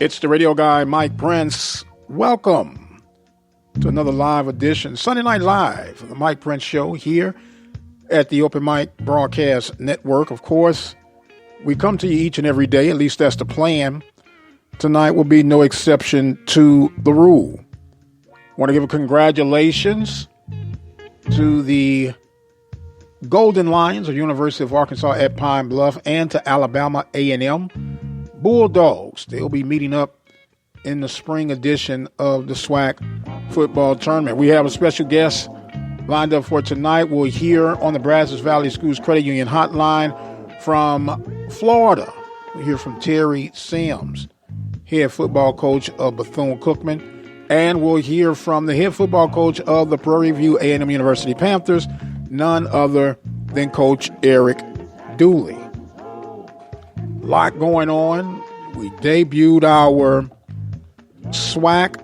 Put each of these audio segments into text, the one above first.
It's the radio guy, Mike Prince. Welcome to another live edition, Sunday Night Live, of the Mike Prince Show here at the Open Mic Broadcast Network. Of course, we come to you each and every day. At least that's the plan. Tonight will be no exception to the rule. I want to give a congratulations to the Golden Lions of University of Arkansas at Pine Bluff and to Alabama A&M Bulldogs. They'll be meeting up in the spring edition of the SWAC football tournament. We have a special guest lined up for tonight. We'll hear on the Brazos Valley Schools Credit Union hotline from Florida. We'll hear from Terry Sims, head football coach of Bethune Cookman, and we'll hear from the head football coach of the Prairie View A&M University Panthers, none other than Coach Eric Dooley. A lot going on. We debuted our SWAC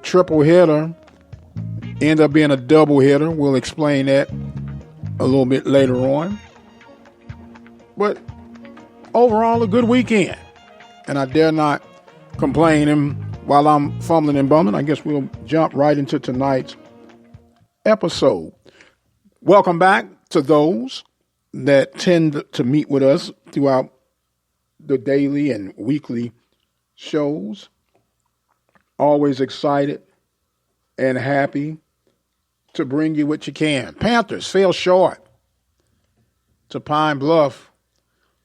triple hitter. Ended up being a double hitter. We'll explain that a little bit later on. But overall, a good weekend. And I dare not complain. And while I'm fumbling and bumming, I guess we'll jump right into tonight's episode. Welcome back to those that tend to meet with us throughout the daily and weekly shows. Always excited and happy to bring you what you can. Panthers fell short to Pine Bluff.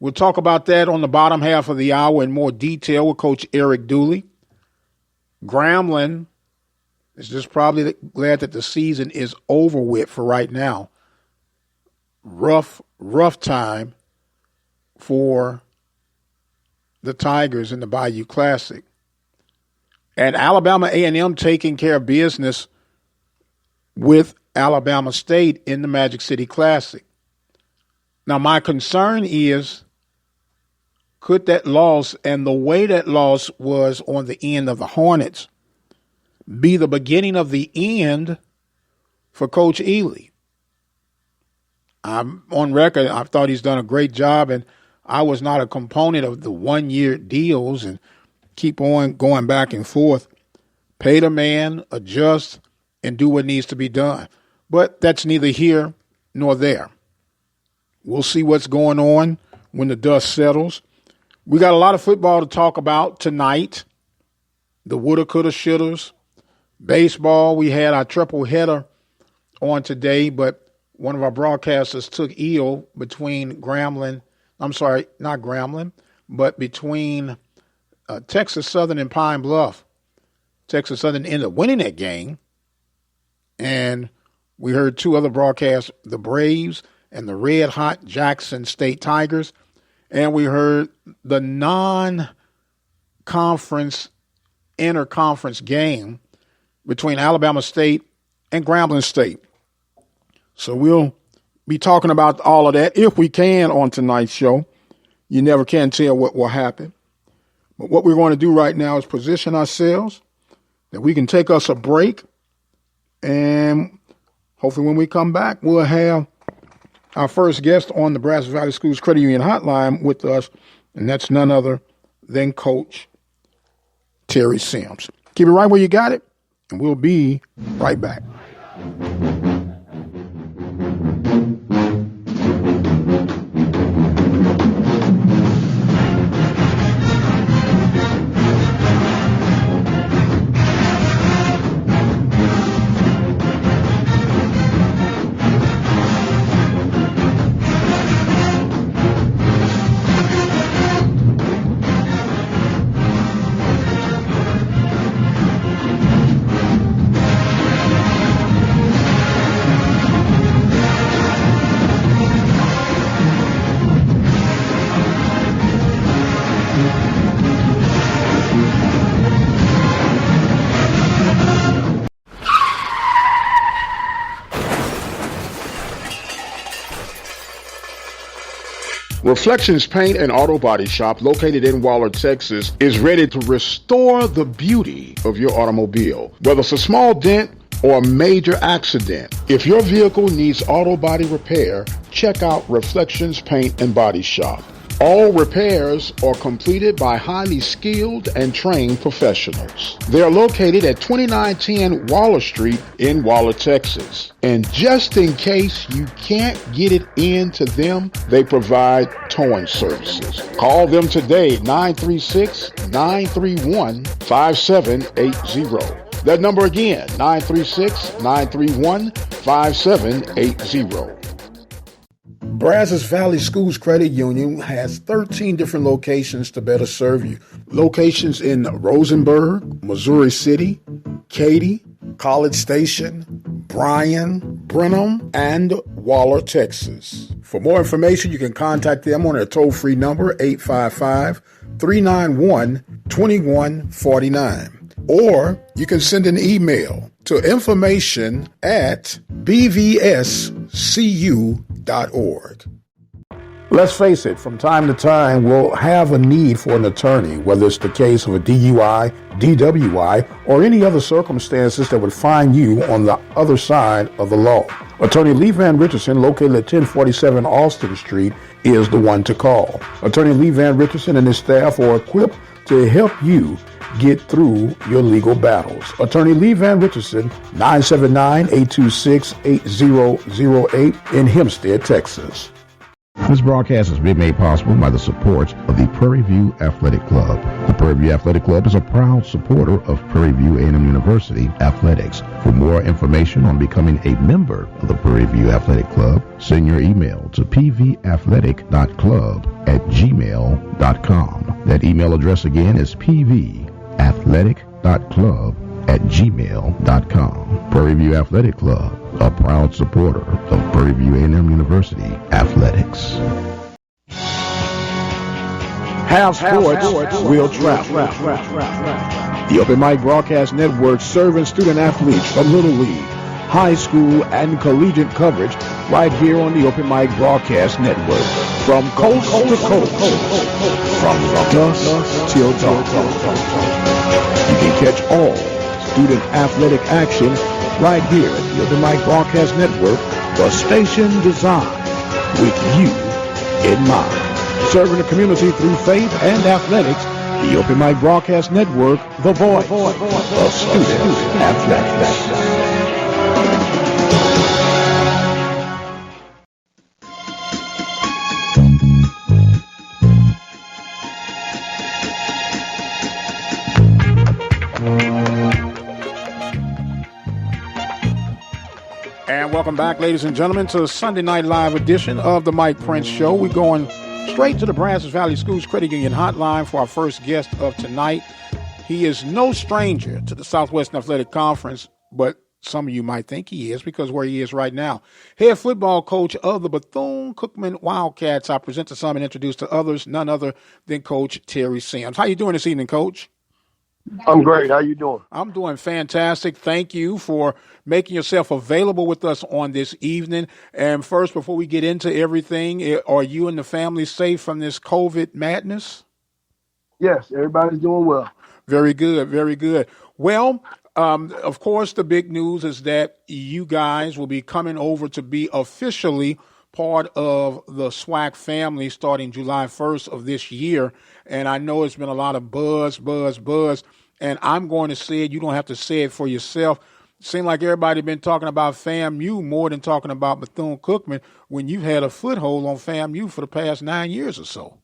We'll talk about that on the bottom half of the hour in more detail with Coach Eric Dooley. Grambling is just probably glad that the season is over with for right now. Rough time for the Tigers in the Bayou Classic. And Alabama A&M taking care of business with Alabama State in the Magic City Classic. Now, my concern is, could that loss and the way that loss was on the end of the Hornets be the beginning of the end for Coach Ely? I'm on record. I thought he's done a great job, and I was not a component of the one-year deals and keep on going back and forth. Pay the man, adjust, and do what needs to be done. But that's neither here nor there. We'll see what's going on when the dust settles. We got a lot of football to talk about tonight. The woulda, coulda, shouldas. Baseball, we had our triple header on today, but one of our broadcasters took ill between between Texas Southern and Pine Bluff. Texas Southern ended up winning that game. And we heard two other broadcasts, the Braves and the Red Hot Jackson State Tigers. And we heard the non-conference, inter-conference game between Alabama State and Grambling State. So we'll be talking about all of that if we can on tonight's show. You never can tell what will happen. But what we're going to do right now is position ourselves that we can take us a break. And hopefully when we come back, we'll have our first guest on the Brazos Valley Schools Credit Union hotline with us. And that's none other than Coach Terry Sims. Keep it right where you got it, and we'll be right back. Reflections Paint and Auto Body Shop, located in Waller, Texas, is ready to restore the beauty of your automobile. Whether it's a small dent or a major accident, if your vehicle needs auto body repair, check out Reflections Paint and Body Shop. All repairs are completed by highly skilled and trained professionals. They are located at 2910 Waller Street in Waller, Texas. And just in case you can't get it in to them, they provide towing services. Call them today, 936-931-5780. That number again, 936-931-5780. Brazos Valley Schools Credit Union has 13 different locations to better serve you. Locations in Rosenberg, Missouri City, Katy, College Station, Bryan, Brenham, and Waller, Texas. For more information, you can contact them on their toll-free number, 855-391-2149. Or you can send an email to information@bvscu.org. Let's face it, from time to time, we'll have a need for an attorney, whether it's the case of a DUI, DWI, or any other circumstances that would find you on the other side of the law. Attorney Lee Van Richardson, located at 1047 Austin Street, is the one to call. Attorney Lee Van Richardson and his staff are equipped to help you get through your legal battles. Attorney Lee Van Richardson, 979-826-8008 in Hempstead, Texas. This broadcast is being made possible by the support of the Prairie View Athletic Club. The Prairie View Athletic Club is a proud supporter of Prairie View A&M University athletics. For more information on becoming a member of the Prairie View Athletic Club, send your email to pvathletic.club@gmail.com. That email address again is pvathletic.club@gmail.com. Prairie View Athletic Club, a proud supporter of Prairie View A&M University athletics. Have sports, will travel. The Open Mic Broadcast Network serving student athletes from Little League, high school, and collegiate coverage right here on the Open Mic Broadcast Network. From coast to coast, from dusk till dawn. You can catch all student athletic action right here at the Open Mic Broadcast Network, the station designed with you in mind. Serving the community through faith and athletics, the Open Mic Broadcast Network, the voice of student athletics. And welcome back, ladies and gentlemen, to the Sunday Night Live edition of the Mike Prince Show. We're going straight to the Brazos Valley Schools Credit Union hotline for our first guest of tonight. He is no stranger to the Southwestern Athletic Conference, but some of you might think he is because where he is right now. Head football coach of the Bethune Cookman Wildcats. I present to some and introduce to others, none other than Coach Terry Sims. How you doing this evening, Coach? I'm great. How you doing? I'm doing fantastic. Thank you for making yourself available with us on this evening. And first, before we get into everything, are you and the family safe from this COVID madness? Yes, everybody's doing well. Very good. Very good. Well, of course, the big news is that you guys will be coming over to be officially part of the SWAC family starting July 1st of this year. And I know it's been a lot of buzz. And I'm going to say it. You don't have to say it for yourself. Seems like everybody been talking about FAMU more than talking about Bethune-Cookman when you've had a foothold on FAMU for the past 9 years or so.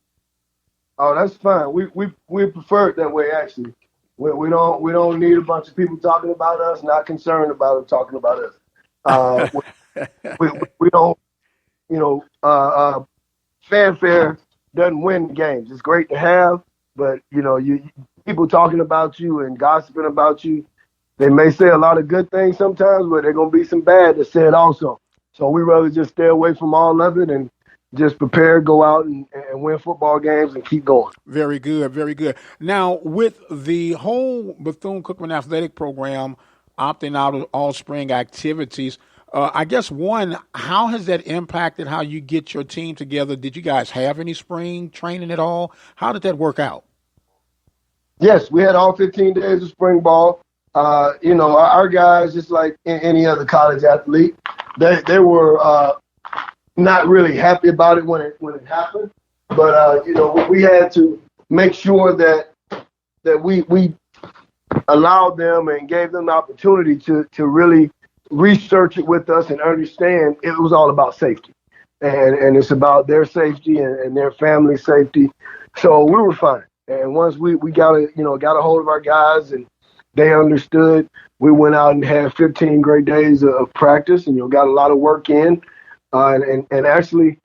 Oh, that's fine. We prefer it that way, actually. We don't need a bunch of people talking about us, not concerned about them talking about us. We don't, fanfare doesn't win games. It's great to have, but, people talking about you and gossiping about you, they may say a lot of good things sometimes, but there's going to be some bad that said also. So we rather just stay away from all of it and just prepare, go out and win football games and keep going. Very good, very good. Now, with the whole Bethune-Cookman athletic program opting out of all spring activities, I guess, one, how has that impacted how you get your team together? Did you guys have any spring training at all? How did that work out? Yes, we had all 15 days of spring ball. Our guys, just like any other college athlete, they were not really happy about it when it happened. But we had to make sure that we allowed them and gave them the opportunity to really research it with us and understand it was all about safety. And it's about their safety and their family safety. So we were fine. And once we got a hold of our guys and they understood, we went out and had 15 great days of practice and got a lot of work in. And actually,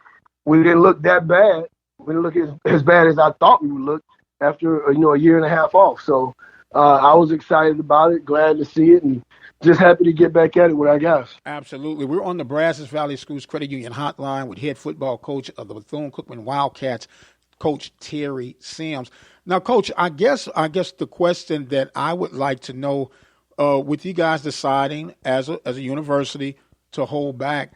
we didn't look that bad. We didn't look as bad as I thought we would look after a year and a half off. So I was excited about it, glad to see it, and just happy to get back at it with our guys. Absolutely. We're on the Brazos Valley Schools Credit Union hotline with head football coach of the Bethune-Cookman Wildcats, Coach Terry Sims. Now, Coach, I guess the question that I would like to know, with you guys deciding as a university to hold back,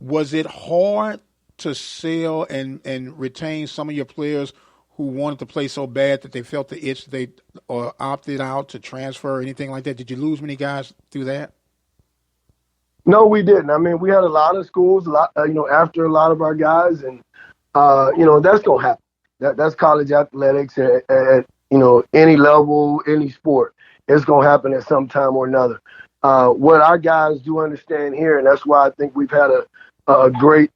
was it hard to sell and retain some of your players who wanted to play so bad that they felt the itch, they opted out to transfer or anything like that? Did you lose many guys through that? No, we didn't. I mean, we had a lot of schools, after a lot of our guys, and that's gonna happen. That's college athletics at any level, any sport. It's gonna happen at some time or another. What our guys do understand here, and that's why I think we've had a great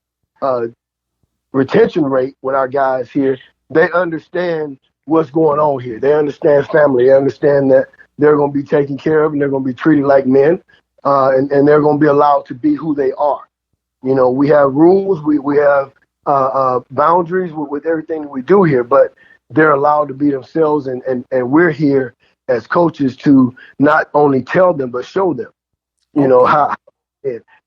retention rate with our guys here. They understand what's going on here. They understand family. They understand that they're going to be taken care of and they're going to be treated like men, and they're going to be allowed to be who they are. We have rules. We have boundaries with everything that we do here, but they're allowed to be themselves, and we're here as coaches to not only tell them but show them, how.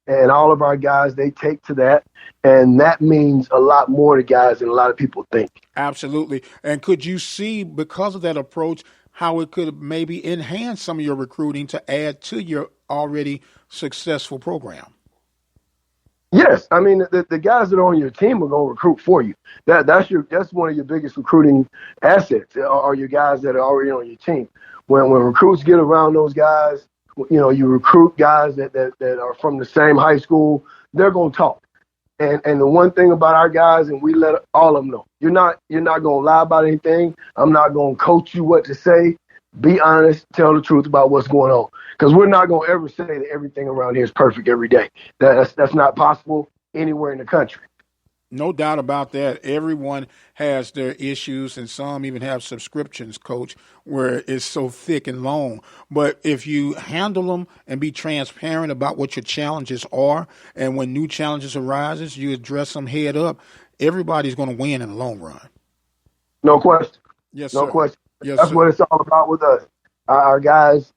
And all of our guys, they take to that, and that means a lot more to guys than a lot of people think. Absolutely. And could you see, because of that approach, how it could maybe enhance some of your recruiting to add to your already successful program? Yes, I mean the guys that are on your team are going to recruit for you. That's one of your biggest recruiting assets, are your guys that are already on your team. When recruits get around those guys, you recruit guys that are from the same high school, they're going to talk. And the one thing about our guys, and we let all of them know, you're not going to lie about anything. I'm not going to coach you what to say. Be honest, tell the truth about what's going on. Because we're not going to ever say that everything around here is perfect every day. That's not possible anywhere in the country. No doubt about that. Everyone has their issues, and some even have subscriptions, Coach, where it's so thick and long. But if you handle them and be transparent about what your challenges are, and when new challenges arises, you address them head up, everybody's going to win in the long run. No question. Yes, sir. No question. Yes, That's sir. what it's all about with us. Our guys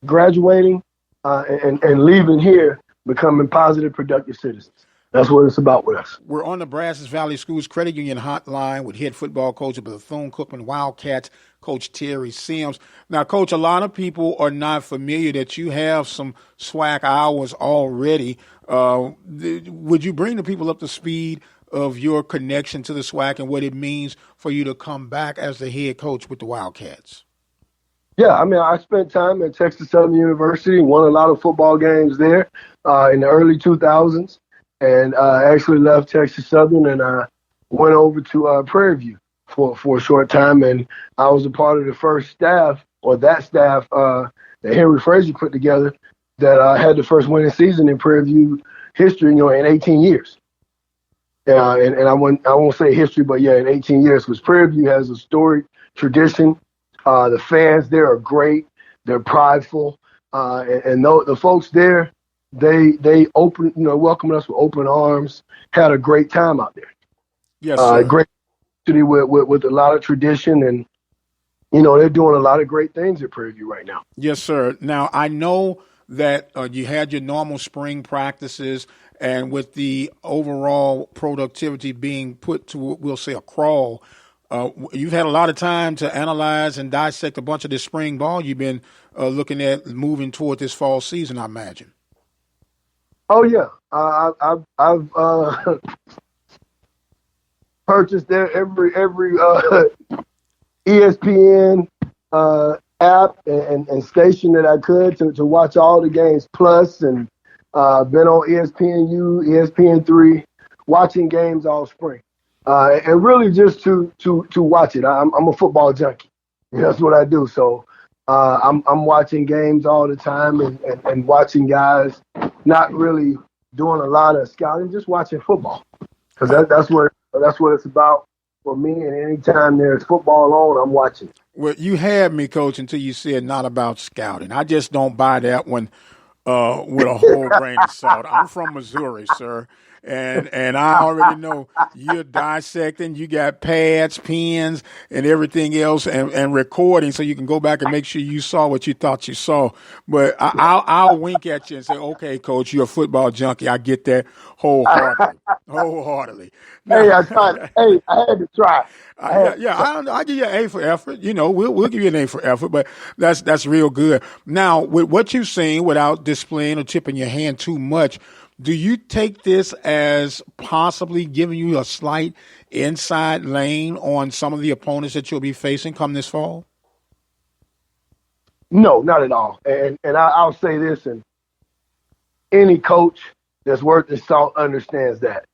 graduating and leaving here, becoming positive, productive citizens. That's what it's about with us. We're on the Brazos Valley Schools Credit Union hotline with head football coach of the Bethune-Cookman Wildcats, Coach Terry Sims. Now, Coach, a lot of people are not familiar that you have some SWAC hours already. Would you bring the people up to speed of your connection to the SWAC and what it means for you to come back as the head coach with the Wildcats? Yeah, I mean, I spent time at Texas Southern University, won a lot of football games there in the early 2000s. And actually left Texas Southern and went over to Prairie View for a short time. And I was a part of the first staff, or that staff that Henry Frazier put together, that had the first winning season in Prairie View history, in 18 years. And I won't say history, but yeah, in 18 years, because Prairie View has a storied tradition. The fans there are great. They're prideful. And the folks there, they welcomed us with open arms, had a great time out there. Yes, sir. Great city with a lot of tradition, and they're doing a lot of great things at Prairie View right now. Yes, sir. Now, I know that you had your normal spring practices, and with the overall productivity being put to, we'll say, a crawl, you've had a lot of time to analyze and dissect a bunch of this spring ball you've been looking at moving toward this fall season, I imagine. Oh yeah, I've purchased every ESPN app and station that I could to watch all the games. Plus, and been on ESPNU, ESPN3, watching games all spring. and really just to watch it. I'm a football junkie. That's what I do. So I'm watching games all the time and watching guys not really doing a lot of scouting, just watching football because that's what it's about for me. And anytime there's football on, I'm watching. Well, you had me, Coach, until you said not about scouting. I just don't buy that one with a whole grain of salt. I'm from Missouri, sir, and I already know you're dissecting. You got pads, pens, and everything else, and recording, so you can go back and make sure you saw what you thought you saw. But I'll wink at you and say, "Okay, Coach, you're a football junkie. I get that wholeheartedly." Now, Hey, I tried. Hey, I had to try. I give you an A for effort. We'll give you an A for effort, but that's real good. Now, with what you've seen, without displaying or tipping your hand too much, do you take this as possibly giving you a slight inside lane on some of the opponents that you'll be facing come this fall? No, not at all. And I'll say this, and any coach that's worth his salt understands that.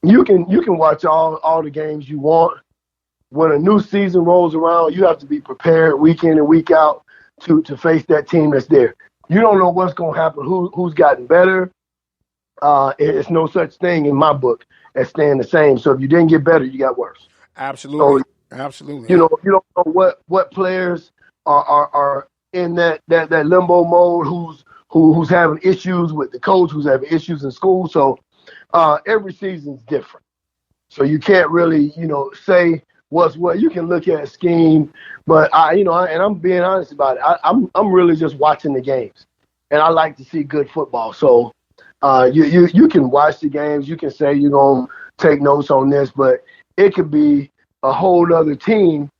You can watch all the games you want. When a new season rolls around, you have to be prepared week in and week out to face that team that's there. You don't know what's going to happen, who's gotten better. It's no such thing in my book as staying the same. So if you didn't get better, you got worse. Absolutely. So, Absolutely. You don't know what players are in that limbo mode, who's having issues with the coach, who's having issues in school. So every season's different. So you can't really, say what's what. You can look at a scheme, but and I'm being honest about it. I'm really just watching the games, and I like to see good football. So you can watch the games. You can say you're gonna take notes on this, but it could be a whole other team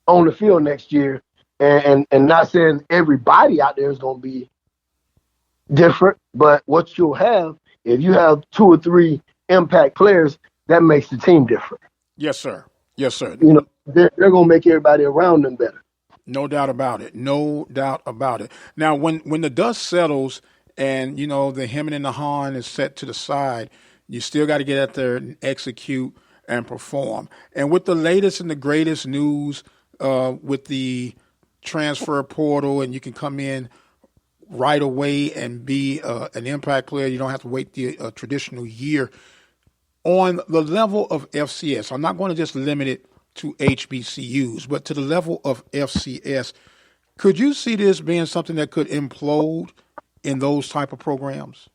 on the field next year, and not saying everybody out there is gonna be different, but what you'll have, if you have 2 or 3 impact players, that makes the team different. Yes, sir. Yes, sir. They're going to make everybody around them better. No doubt about it. No doubt about it. Now, when the dust settles and, the hemming and the hawing is set to the side, you still got to get out there and execute and perform. And with the latest and the greatest news with the transfer portal, and you can come in right away and be an impact player. You don't have to wait the traditional year. On the level of FCS, I'm not going to just limit it to HBCUs, but to the level of FCS, could you see this being something that could implode in those type of programs?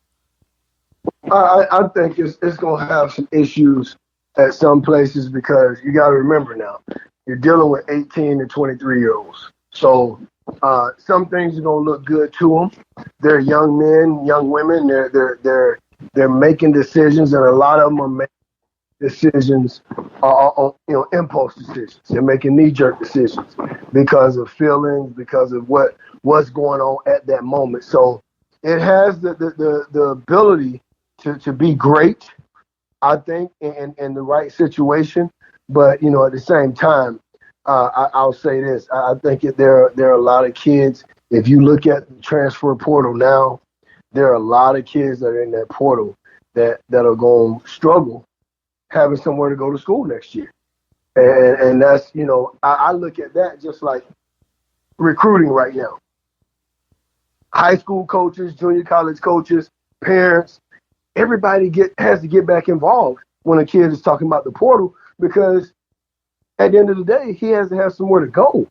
I think it's going to have some issues at some places because you got to remember now, you're dealing with 18 to 23-year-olds. So some things are going to look good to them. They're young men, young women. They're making decisions, and a lot of them are making decisions on impulse decisions. They're making knee-jerk decisions because of feelings, because of what's going on at that moment. So it has the ability to be great, I think, in the right situation. But at the same time, I'll say this: I think there are a lot of kids. If you look at the transfer portal now, there are a lot of kids that are in that portal that are going to struggle having somewhere to go to school next year. And that's, I look at that just like recruiting right now. High school coaches, junior college coaches, parents, everybody has to get back involved when a kid is talking about the portal, because at the end of the day, he has to have somewhere to go.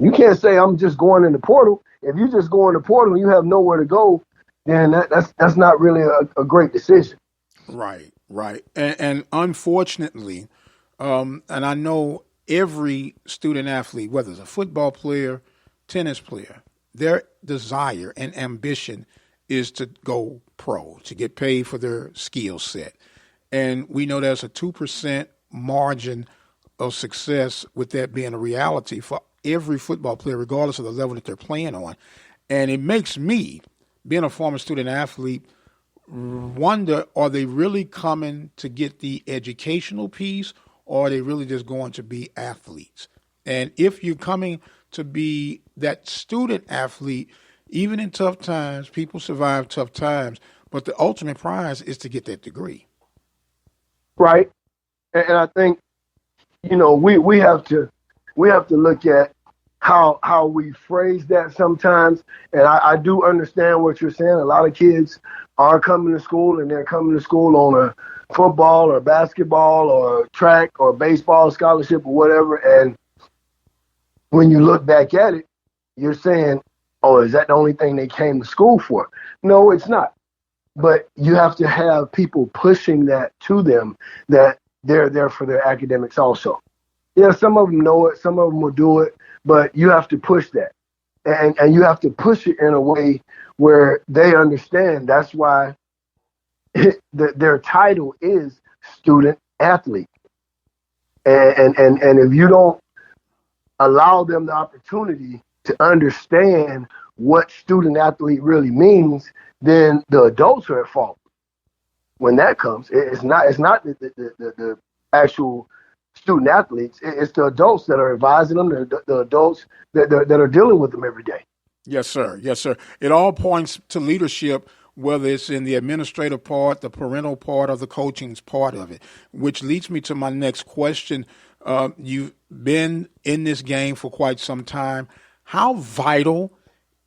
You can't say I'm just going in the portal. If you just go in the portal and you have nowhere to go, then that's not really a great decision. Right. And unfortunately, and I know every student athlete, whether it's a football player, tennis player, their desire and ambition is to go pro, to get paid for their skill set. And we know there's a 2% margin of success with that being a reality for every football player, regardless of the level that they're playing on. And it makes me, being a former student athlete, wonder, are they really coming to get the educational piece, or are they really just going to be athletes? And if you're coming to be that student athlete, even in tough times, people survive tough times, but the ultimate prize is to get that degree. Right. And I think, we have to look at how we phrase that sometimes. And I do understand what you're saying. A lot of kids are coming to school, and they're coming to school on a football or basketball or track or baseball scholarship or whatever. And when you look back at it, you're saying, oh, is that the only thing they came to school for? No, it's not. But you have to have people pushing that to them, that they're there for their academics also. Yeah, some of them know it, some of them will do it, but you have to push that. And you have to push it in a way where they understand. That's why their title is student athlete. And if you don't allow them the opportunity to understand what student athlete really means, then the adults are at fault when that comes. It's not the actual student athletes. It's the adults that are advising them, the adults that are dealing with them every day. Yes, sir. Yes, sir. It all points to leadership, whether it's in the administrative part, the parental part, or the coaching part of it, which leads me to my next question. You've been in this game for quite some time. How vital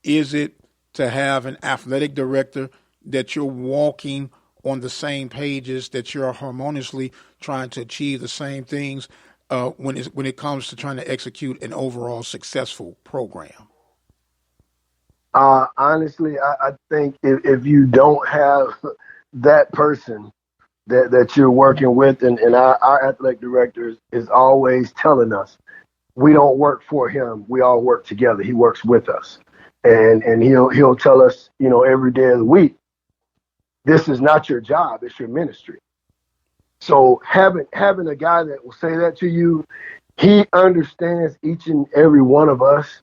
is it to have an athletic director that you're walking on the same pages, that you're harmoniously trying to achieve the same things when it comes to trying to execute an overall successful program? Honestly, I think if you don't have that person that you're working with, and our athletic director is always telling us, we don't work for him. We all work together. He works with us. And he'll tell us, every day of the week, this is not your job, it's your ministry. So having a guy that will say that to you, he understands each and every one of us,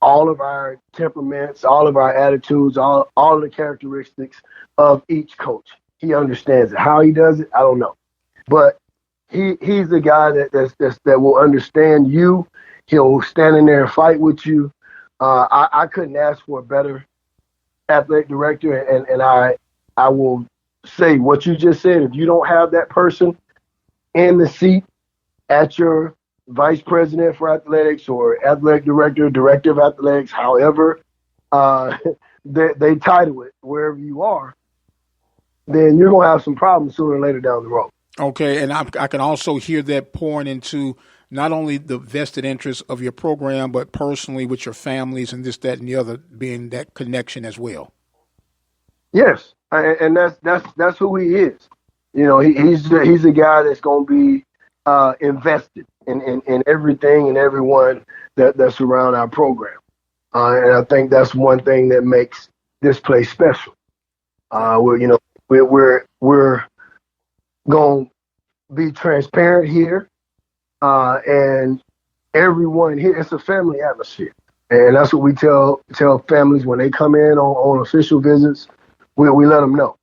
all of our temperaments, all of our attitudes, all of the characteristics of each coach. He understands it. How he does it, I don't know. But he's the guy that will understand you. He'll stand in there and fight with you. I couldn't ask for a better athletic director, and I will say what you just said. If you don't have that person in the seat at your vice president for athletics or athletic director, director of athletics, however they title it, wherever you are, then you're going to have some problems sooner or later down the road. Okay, and I can also hear that pouring into not only the vested interest of your program, but personally with your families and this, that, and the other, being that connection as well. Yes, and that's who he is. He's a guy that's going to be invested in everything and everyone that's around our program, and I think that's one thing that makes this place special. We're going to be transparent here, and everyone here, it's a family atmosphere, and that's what we tell families when they come in on official visits. We let them know,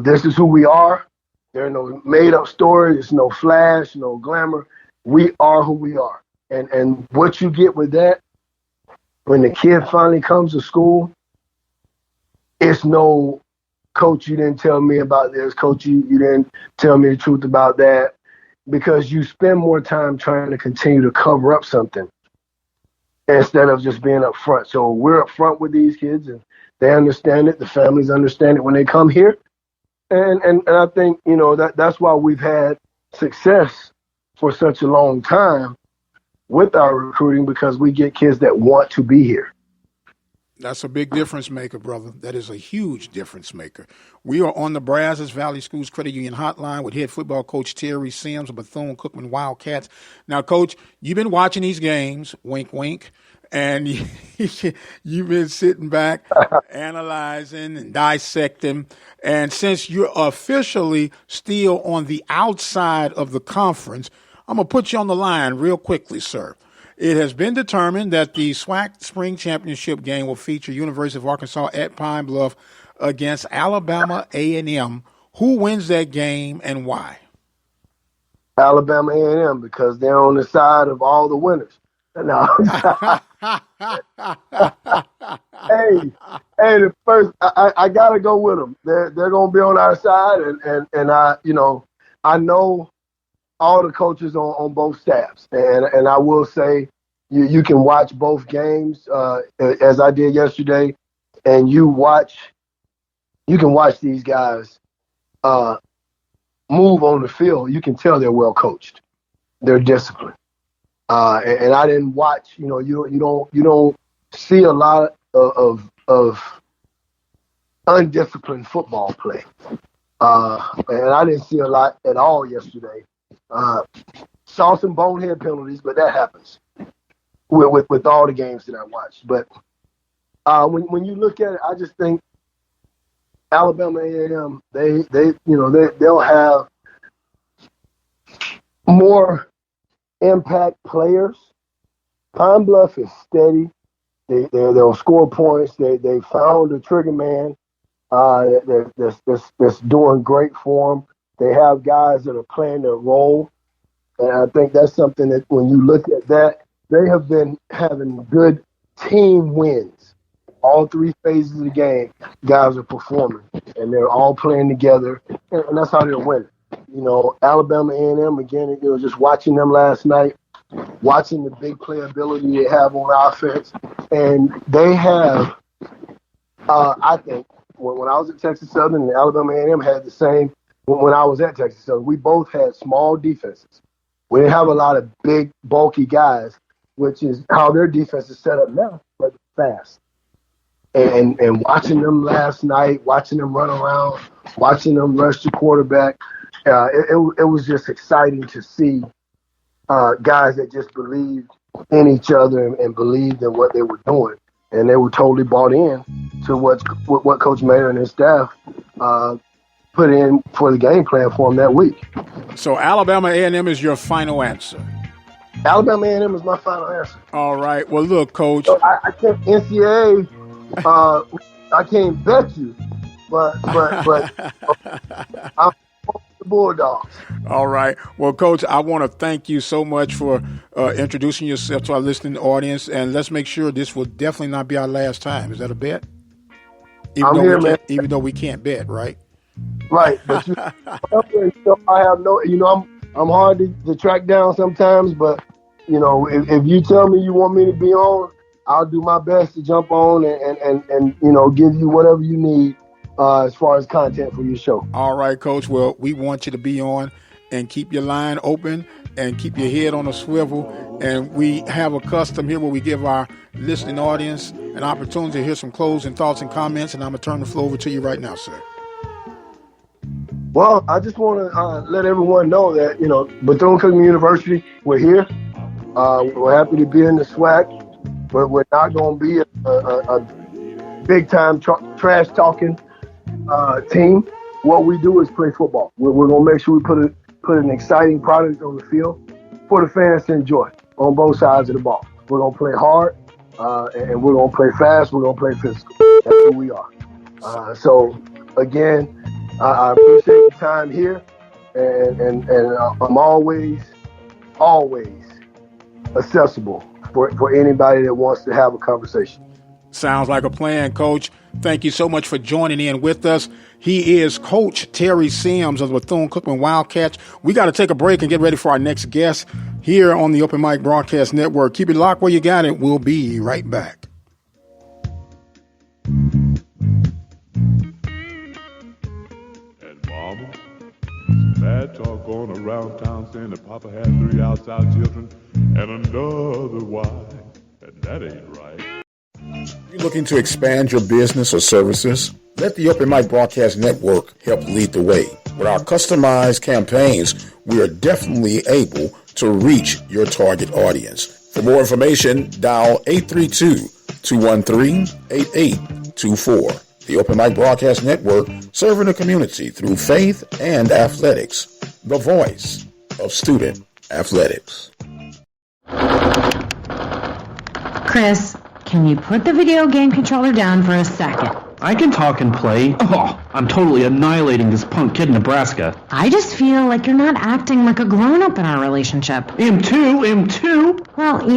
this is who we are. There are no made up stories. There's no flash, no glamour. We are who we are. And what you get with that, when the kid finally comes to school, it's no, coach, you didn't tell me about this. Coach, you didn't tell me the truth about that. Because you spend more time trying to continue to cover up something instead of just being up front. So we're up front with these kids, and they understand it. The families understand it when they come here. And I think, that's why we've had success for such a long time with our recruiting, because we get kids that want to be here. That's a big difference maker, brother. That is a huge difference maker. We are on the Brazos Valley Schools Credit Union Hotline with head football coach Terry Sims of Bethune Cookman Wildcats. Now, Coach, you've been watching these games, wink, wink, and you've been sitting back, analyzing and dissecting. And since you're officially still on the outside of the conference, I'm going to put you on the line real quickly, sir. It has been determined that the SWAC Spring Championship game will feature University of Arkansas at Pine Bluff against Alabama A&M. Who wins that game and why? Alabama A&M, because they're on the side of all the winners. No. hey, the first, I gotta go with them. They're gonna be on our side, and I know all the coaches on both staffs. And I will say you can watch both games as I did yesterday, and you can watch these guys move on the field. You can tell they're well coached. They're disciplined. And I didn't watch, you don't see a lot of undisciplined football play. And I didn't see a lot at all yesterday. Saw some bonehead penalties, but that happens with all the games that I watched. But when you look at it, I just think Alabama A&M, they'll have more impact players. Pine Bluff is steady. They'll score points. They found a trigger man that's doing great for them. They have guys that are playing their role. And I think that's something that when you look at that, they have been having good team wins. All three phases of the game, guys are performing, and they're all playing together, and that's how they're winning. Alabama A&M, again, just watching them last night, watching the big playability they have on offense, and they have, I think, when I was at Texas Southern, and Alabama A&M had the same when I was at Texas Southern. We both had small defenses. We didn't have a lot of big, bulky guys, which is how their defense is set up now, but fast. And watching them last night, watching them run around, watching them rush the quarterback, it was just exciting to see guys that just believed in each other and believed in what they were doing. And they were totally bought in to what Coach Mayer and his staff put in for the game plan for them that week. So Alabama A&M is your final answer? Alabama A&M is my final answer. All right. Well, look, Coach. So I can't NCAA. I can't bet you, but I'm the Bulldogs. All right. Well, Coach, I want to thank you so much for introducing yourself to our listening audience, and let's make sure this will definitely not be our last time. Is that a bet? Even though we can't bet, right? Right. But I have no. I'm hard to track down sometimes, but if you tell me you want me to be on, I'll do my best to jump on and give you whatever you need as far as content for your show. All right, Coach. Well, we want you to be on and keep your line open and keep your head on a swivel. And we have a custom here where we give our listening audience an opportunity to hear some closing thoughts and comments. And I'm going to turn the floor over to you right now, sir. Well, I just want to let everyone know that, Bethune-Cookman University, we're here. We're happy to be in the SWAC. But we're not going to be a big-time trash-talking team. What we do is play football. We're going to make sure we put an exciting product on the field for the fans to enjoy on both sides of the ball. We're going to play hard, and we're going to play fast. We're going to play physical. That's who we are. So, again, I appreciate the time here, and I'm always accessible for anybody that wants to have a conversation. Sounds like a plan, Coach. Thank you so much for joining in with us. He is Coach Terry Sims of the Bethune-Cookman Wildcats. We got to take a break and get ready for our next guest here on the Open Mic Broadcast Network. Keep it locked where you got it. We'll be right back. And Mama, bad talk going around town saying that Papa had 3 outside children and another wife, and that ain't right. You're looking to expand your business or services? Let the Open Mic Broadcast Network help lead the way. With our customized campaigns, we are definitely able to reach your target audience. For more information, dial 832-213-8824. The Open Mic Broadcast Network, serving the community through faith and athletics. The voice of student athletics. Chris, can you put the video game controller down for a second? I can talk and play. Oh, I'm totally annihilating this punk kid in Nebraska. I just feel like you're not acting like a grown-up in our relationship. Him too. Well,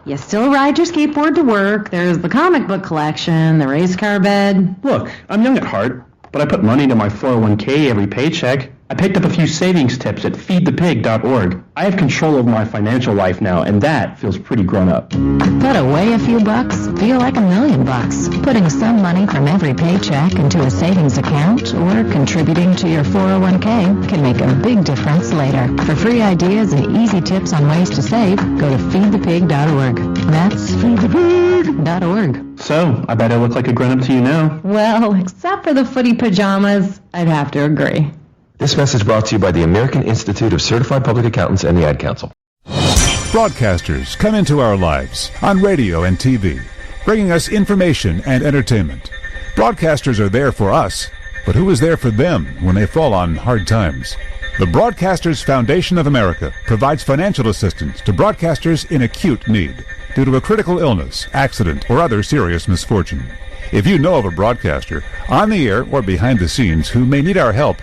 you still ride your skateboard to work, there's the comic book collection, the race car bed. Look, I'm young at heart, but I put money into my 401k every paycheck. I picked up a few savings tips at feedthepig.org. I have control over my financial life now, and that feels pretty grown up. Put away a few bucks, feel like $1,000,000. Putting some money from every paycheck into a savings account or contributing to your 401k can make a big difference later. For free ideas and easy tips on ways to save, go to feedthepig.org. That's feedthepig.org. So, I bet I look like a grown-up to you now. Well, except for the footy pajamas, I'd have to agree. This message brought to you by the American Institute of Certified Public Accountants and the Ad Council. Broadcasters come into our lives on radio and TV, bringing us information and entertainment. Broadcasters are there for us, but who is there for them when they fall on hard times? The Broadcasters Foundation of America provides financial assistance to broadcasters in acute need due to a critical illness, accident, or other serious misfortune. If you know of a broadcaster on the air or behind the scenes who may need our help,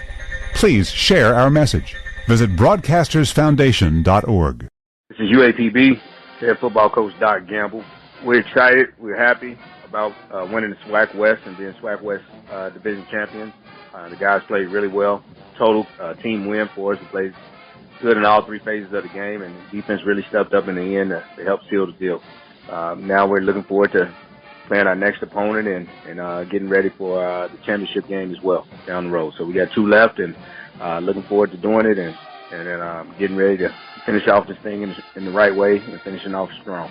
please share our message. Visit broadcastersfoundation.org. This is UAPB, head football coach Doc Gamble. We're excited. We're happy about winning the SWAC West and being SWAC West division champions. The guys played really well. Total team win for us. We played good in all three phases of the game, and the defense really stepped up in the end to help seal the deal. Now we're looking forward to playing our next opponent and getting ready for the championship game as well down the road. So we got 2 left, and looking forward to doing it and then getting ready to finish off this thing in the right way and finishing off strong.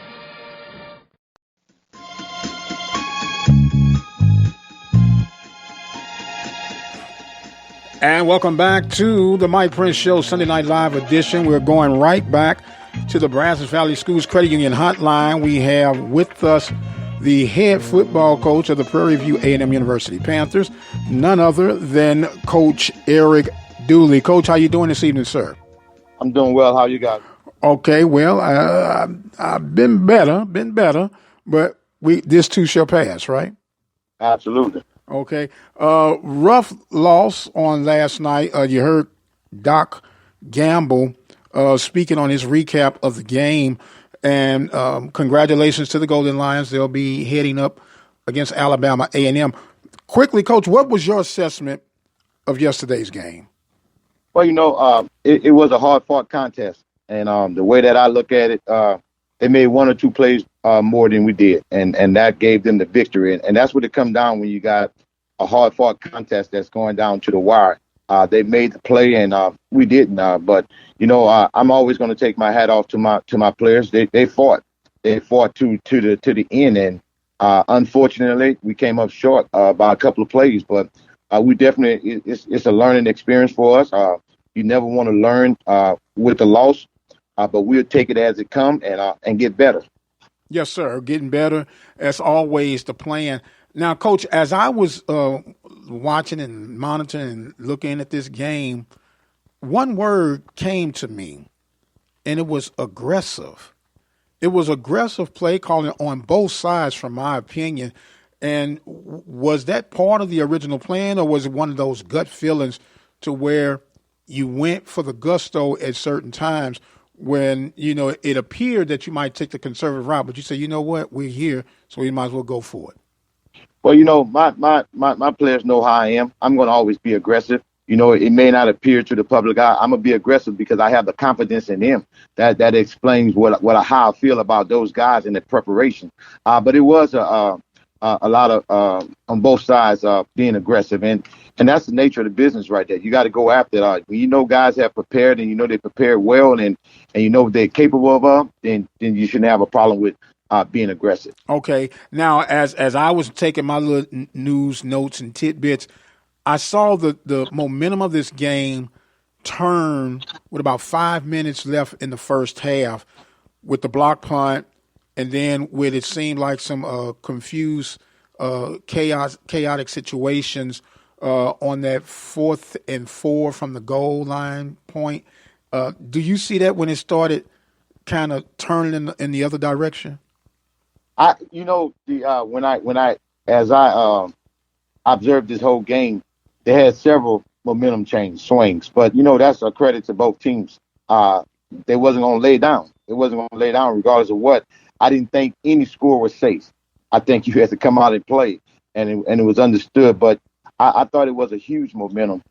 And welcome back to the Mike Prince Show Sunday Night Live edition. We're going right back to the Brazos Valley Schools Credit Union Hotline. We have with us the head football coach of the Prairie View A&M University Panthers, none other than Coach Eric Dooley. Coach, how you doing this evening, sir? I'm doing well. How you guys? Okay, well, I've been better, but this too shall pass, right? Absolutely. Okay. Rough loss on last night. You heard Doc Gamble speaking on his recap of the game. And congratulations to the Golden Lions. They'll be heading up against Alabama A&M. Quickly, Coach, what was your assessment of yesterday's game? Well, it was a hard-fought contest. And the way that I look at it, they made 1 or 2 plays more than we did. And that gave them the victory. And that's what it comes down when you got a hard-fought contest that's going down to the wire. They made the play, and we didn't. But I'm always going to take my hat off to my players. They fought. They fought to the end, and unfortunately, we came up short by a couple of plays. But we definitely it's a learning experience for us. You never want to learn with the loss, but we'll take it as it comes and get better. Yes, sir. Getting better. That's always the plan. Now, Coach, as I was watching and monitoring and looking at this game, one word came to me, and it was aggressive. It was aggressive play calling on both sides, from my opinion. And was that part of the original plan, or was it one of those gut feelings to where you went for the gusto at certain times when, it appeared that you might take the conservative route, but you say, you know what, we're here, so we might as well go for it? Well, my players know how I am. I'm going to always be aggressive. It may not appear to the public eye. I'm going to be aggressive because I have the confidence in them. That explains how I feel about those guys in the preparation. But it was a lot of on both sides being aggressive, and that's the nature of the business right there. You got to go after it. When guys have prepared and they prepared well and they're capable of, then you shouldn't have a problem with being aggressive. Okay. Now, as I was taking my little news notes and tidbits, I saw the momentum of this game turn with about 5 minutes left in the first half with the block punt, and then with it seemed like some confused, chaotic situations on that 4th and 4 from the goal line point. Do you see that when it started kind of turning in the other direction? When I observed this whole game, they had several momentum swings, but that's a credit to both teams. They wasn't going to lay down. It wasn't going to lay down regardless of what. I didn't think any score was safe. I think you had to come out and play, and it was understood. But I thought it was a huge momentum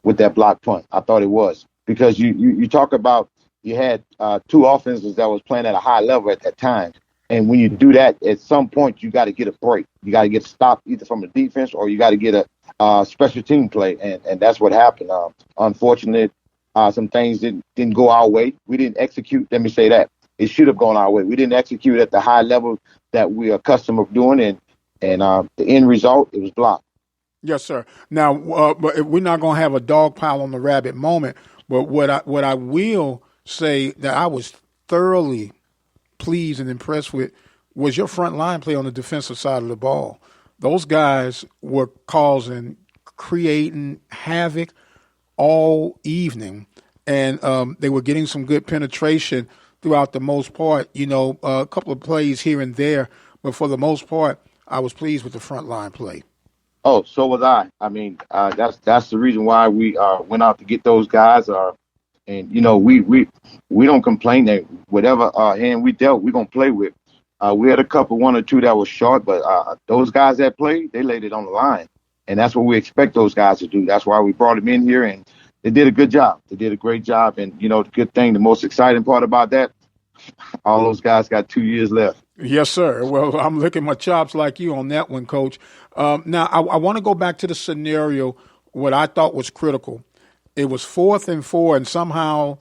with that block punt. I thought it was because you talk about you had two offenses that was playing at a high level at that time. And when you do that, at some point, you got to get a break. You got to get stopped either from the defense or you got to get a special team play. And that's what happened. Unfortunately, some things didn't go our way. We didn't execute. Let me say that. It should have gone our way. We didn't execute at the high level that we are accustomed of doing. And the end result, it was blocked. Yes, sir. Now, but we're not going to have a dog pile on the rabbit moment. But what I will say that I was thoroughly pleased and impressed with was your front line play on the defensive side of the ball. Those guys were creating havoc all evening, and they were getting some good penetration throughout the most part. A couple of plays here and there, but for the most part, I was pleased with the front line play. Oh, so was I. I mean, that's the reason why we went out to get those guys. And we don't complain that whatever hand we dealt, we're gonna play with. We had a couple, one or two that was short, but those guys that played, they laid it on the line, and that's what we expect those guys to do. That's why we brought them in here, and they did a good job. They did a great job, and the good thing, the most exciting part about that, all those guys got 2 years left. Yes, sir. Well, I'm licking my chops like you on that one, Coach. Now, I want to go back to the scenario, what I thought was critical. It was 4th and 4, and somehow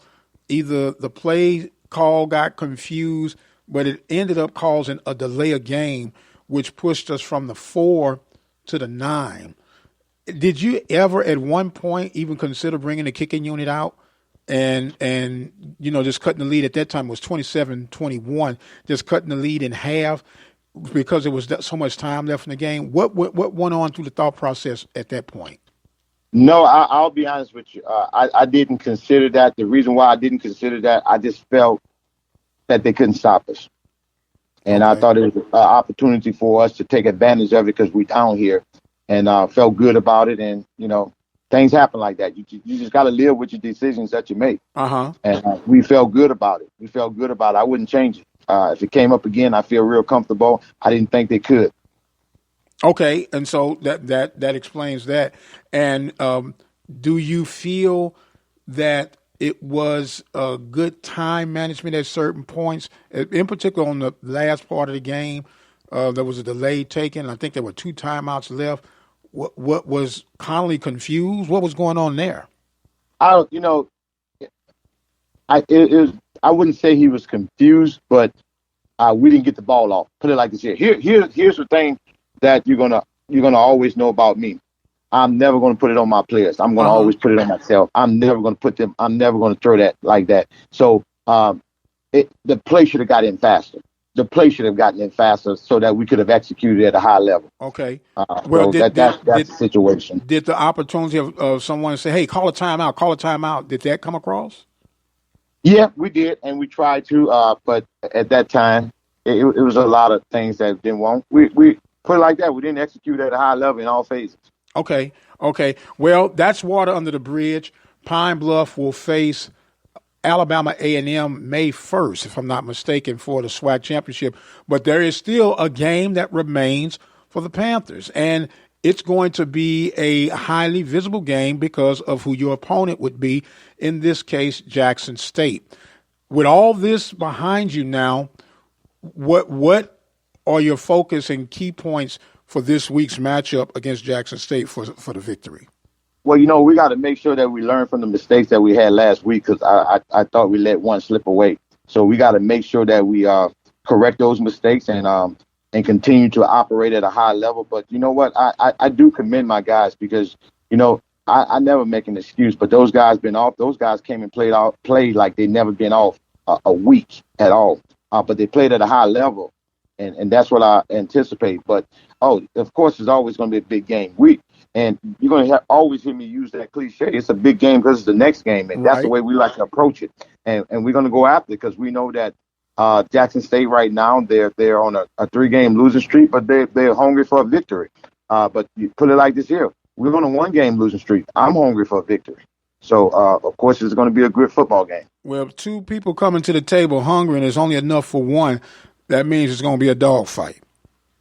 either the play call got confused, but it ended up causing a delay of game, which pushed us from the 4 to the 9. Did you ever at one point even consider bringing the kicking unit out and just cutting the lead? At that time it was 27-21, just cutting the lead in half because there was so much time left in the game? What went on through the thought process at that point? No, I'll be honest with you. I didn't consider that. The reason why I didn't consider that, I just felt that they couldn't stop us. And okay. I thought it was an opportunity for us to take advantage of it because we're down here, and felt good about it. And, things happen like that. You just got to live with your decisions that you make. Uh-huh. And we felt good about it. I wouldn't change it. If it came up again, I feel real comfortable. I didn't think they could. Okay, and so that explains that. And do you feel that it was a good time management at certain points, in particular on the last part of the game? There was a delay taken. I think there were 2 timeouts left. What was Connolly confused? What was going on there? I wouldn't say he was confused, but we didn't get the ball off. Put it like this here. Here's the thing that you're gonna always know about me. I'm never gonna put it on my players. I'm gonna always put it on myself. I'm never gonna throw that like that. So the play should have got in faster. The play should have gotten in faster so that we could have executed at a high level. Okay. Well, that's the situation. Did the opportunity of someone say, "Hey, call a timeout"? Did that come across? Yeah, we did, and we tried to. But at that time, it was a lot of things that didn't want. We put it like that. We didn't execute at a high level in all phases. Okay. Well, that's water under the bridge. Pine Bluff will face Alabama A&M May 1st, if I'm not mistaken, for the SWAC championship. But there is still a game that remains for the Panthers, and it's going to be a highly visible game because of who your opponent would be, in this case, Jackson State. With all this behind you now, what are your focus and key points for this week's matchup against Jackson State for the victory? Well, we got to make sure that we learn from the mistakes that we had last week because I thought we let one slip away. So we got to make sure that we correct those mistakes and continue to operate at a high level. But you know what? I do commend my guys because, I never make an excuse, but those guys been off. Those guys came and played like they never been off a week at all. But they played at a high level, and that's what I anticipate. But, of course, it's always going to be a big game. And you're going to always hear me use that cliche. It's a big game because it's the next game, and that's the way we like to approach it. And we're going to go after it because we know that Jackson State right now, they're on a 3-game losing streak, but they're hungry for a victory. But you put it like this here. We're on a 1-game losing streak. I'm hungry for a victory. So, of course, it's going to be a good football game. Well, 2 people coming to the table hungry and there's only enough for one, that means it's going to be a dogfight.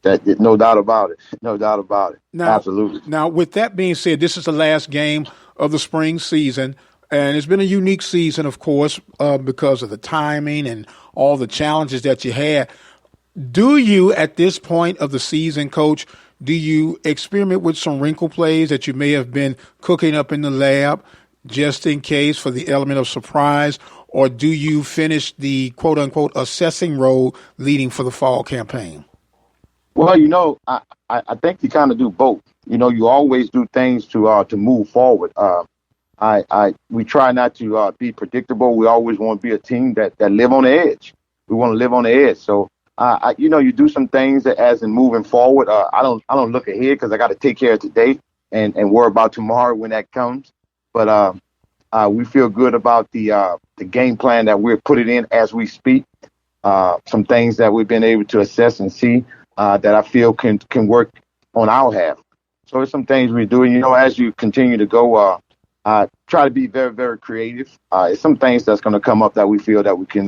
No doubt about it. No doubt about it. Now, Absolutely. Now, with that being said, this is the last game of the spring season, and it's been a unique season, of course, because of the timing and all the challenges that you had. Do you, at this point of the season, Coach, do you experiment with some wrinkle plays that you may have been cooking up in the lab just in case for the element of surprise, or do you finish the quote-unquote assessing role leading for the fall campaign? Well, I think you kind of do both. You always do things to move forward. We try not to be predictable. We always want to be a team that live on the edge. We want to live on the edge. So, you do some things that as in moving forward. I don't look ahead because I got to take care of today and worry about tomorrow when that comes. But we feel good about the game plan that we're putting in as we speak. Some things that we've been able to assess and see that I feel can work on our half. So there's some things we're doing. As you continue to go, try to be very, very creative. It's some things that's going to come up that we feel that we can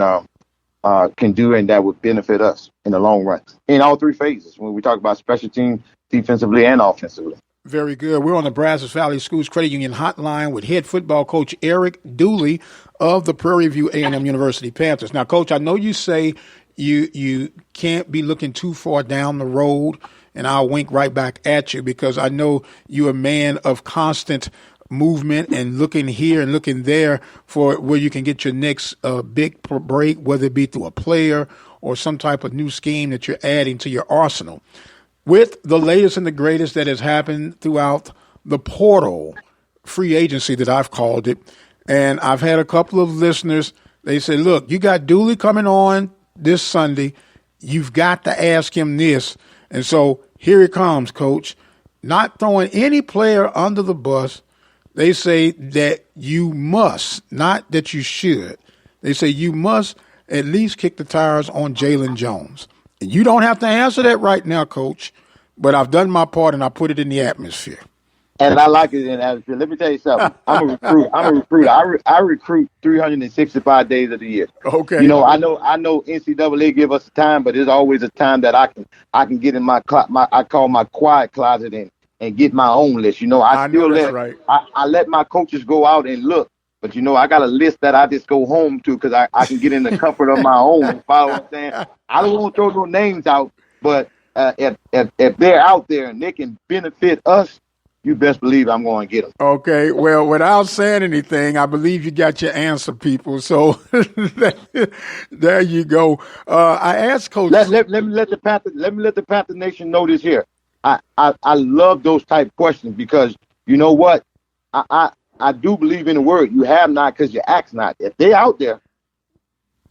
do and that would benefit us in the long run in all three phases when we talk about special team, defensively and offensively. Very good. We're on the Brazos Valley Schools Credit Union hotline with head football coach Eric Dooley of the Prairie View A&M University Panthers. Now, Coach, I know you say you can't be looking too far down the road, and I'll wink right back at you because I know you're a man of constant movement and looking here and looking there for where you can get your next big break, whether it be through a player or some type of new scheme that you're adding to your arsenal. With the latest and the greatest that has happened throughout the portal free agency that I've called it, and I've had a couple of listeners, they say, look, you got Dooley coming on this Sunday. You've got to ask him this. And so here it comes, Coach. Not throwing any player under the bus. They say that you must, not that you should. They say you must at least kick the tires on Jalen Jones. And you don't have to answer that right now, Coach, but I've done my part and I put it in the atmosphere. And I like it in the atmosphere. Let me tell you something. I'm a recruiter. I recruit 365 days of the year. Okay. I know NCAA give us time, but there's always a time that I can get in my I call my quiet closet and get my own list. I let my coaches go out and look. But, I got a list that I just go home to because I can get in the comfort of my home and follow what I'm saying. I don't want to throw no names out, but if they're out there and they can benefit us, you best believe I'm going to get them. Okay. Well, without saying anything, I believe you got your answer, people. So there you go. I asked Coach. Let me let the Panther Nation know this here. I love those type questions because you know what? I do believe in the word. You have not because you ask not. If they out there,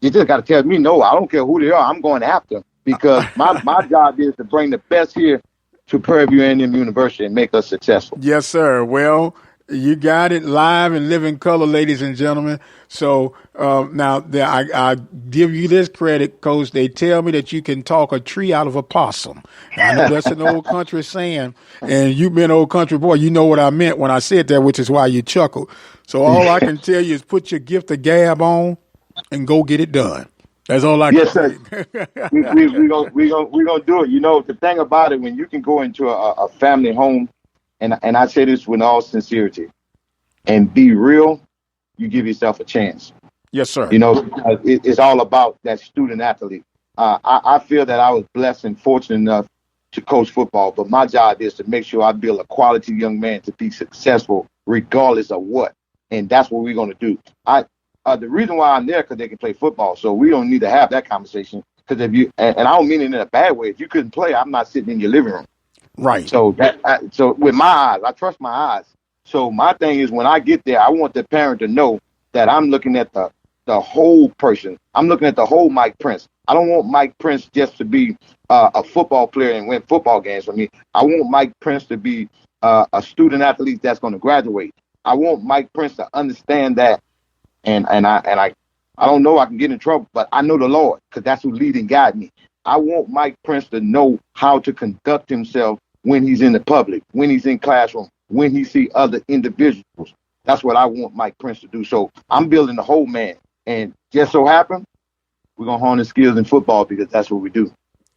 you just got to tell me no. I don't care who they are. I'm going after them because my job is to bring the best here to Prairie View A&M University and make us successful. Yes, sir. Well, you got it live and live in color, ladies and gentlemen. So now I give you this credit, Coach. They tell me that you can talk a tree out of a possum. I know that's an old country saying, and you've been an old country boy. You know what I meant when I said that, which is why you chuckled. So all I can tell you is put your gift of gab on and go get it done. That's all I can say. Yes, sir. We're gonna do it. The thing about it, when you can go into a family home, and I say this with all sincerity, and be real, you give yourself a chance. Yes, sir. It's all about that student athlete. I feel that I was blessed and fortunate enough to coach football, but my job is to make sure I build a quality young man to be successful regardless of what, and that's what we're going to do. The reason why I'm there because they can play football, so we don't need to have that conversation. Because if you and I don't mean it in a bad way, if you couldn't play, I'm not sitting in your living room. Right. So so with my eyes, I trust my eyes. So my thing is when I get there, I want the parent to know that I'm looking at the whole person. I'm looking at the whole Mike Prince. I don't want Mike Prince just to be a football player and win football games for me. I want Mike Prince to be a student athlete that's going to graduate. I want Mike Prince to understand that. And I don't know I can get in trouble, but I know the Lord because that's who lead and guide me. I want Mike Prince to know how to conduct himself when he's in the public, when he's in classroom, when he see other individuals. That's what I want Mike Prince to do. So I'm building the whole man. And just so happen, we're going to hone his skills in football because that's what we do.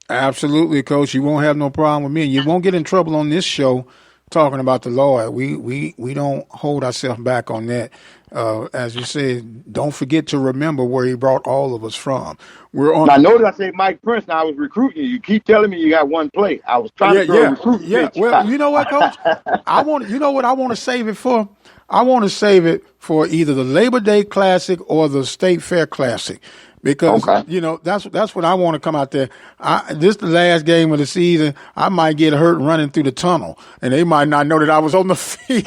Absolutely, Coach. You won't have no problem with me, and you won't get in trouble on this show talking about the Lord. We don't hold ourselves back on that. As you said, don't forget to remember where He brought all of us from. We're on. Now, notice I say Mike Prince. Now I was recruiting you. You keep telling me you got one play. I was trying to throw a recruit pitch. Well, you know what, Coach? You know what I want to save it for? I want to save it for either the Labor Day Classic or the State Fair Classic. Because, that's what I want to come out there. This is the last game of the season. I might get hurt running through the tunnel, and they might not know that I was on the field.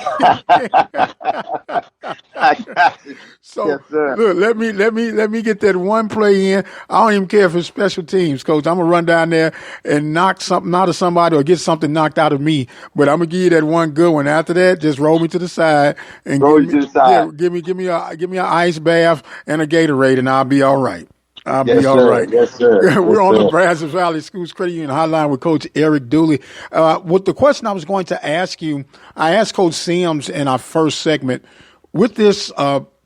So, yes, look, let me get that one play in. I don't even care if it's special teams, Coach. I'm going to run down there and knock something out of somebody or get something knocked out of me. But I'm going to give you that one good one. After that, just roll me to the side. And give me an ice bath and a Gatorade, and I'll be all right. I'll be all right. Yes, sir. We're on the Brazos Valley Schools Credit Union Hotline with Coach Eric Dooley. With the question I was going to ask you, I asked Coach Sims in our first segment, with this